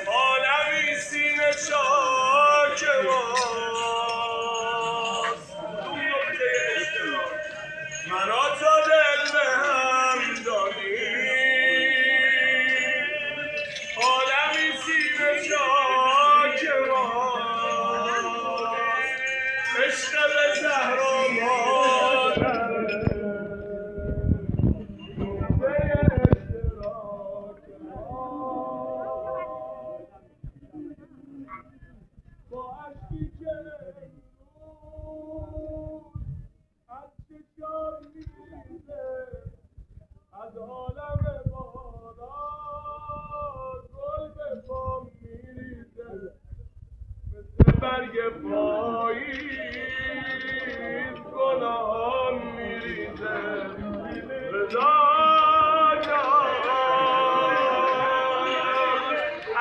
عالمی سینه چاک ماست اون نقطه اشتراک مرا تا دل به هم دادی عالمی سینه چاک ماست عشق به زهرا با عشقی که از چشام میریزه از عالم بالا گل به پام میریزه مثل برگ پاییز گلام میریزه رضا جان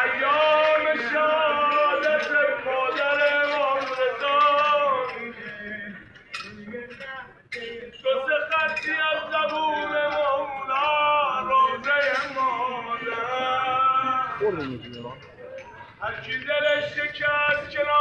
ایام شهادت مادر امام رضا دو سه خطی از زبون مولا روزه مادر هر کی دلش شکست کنار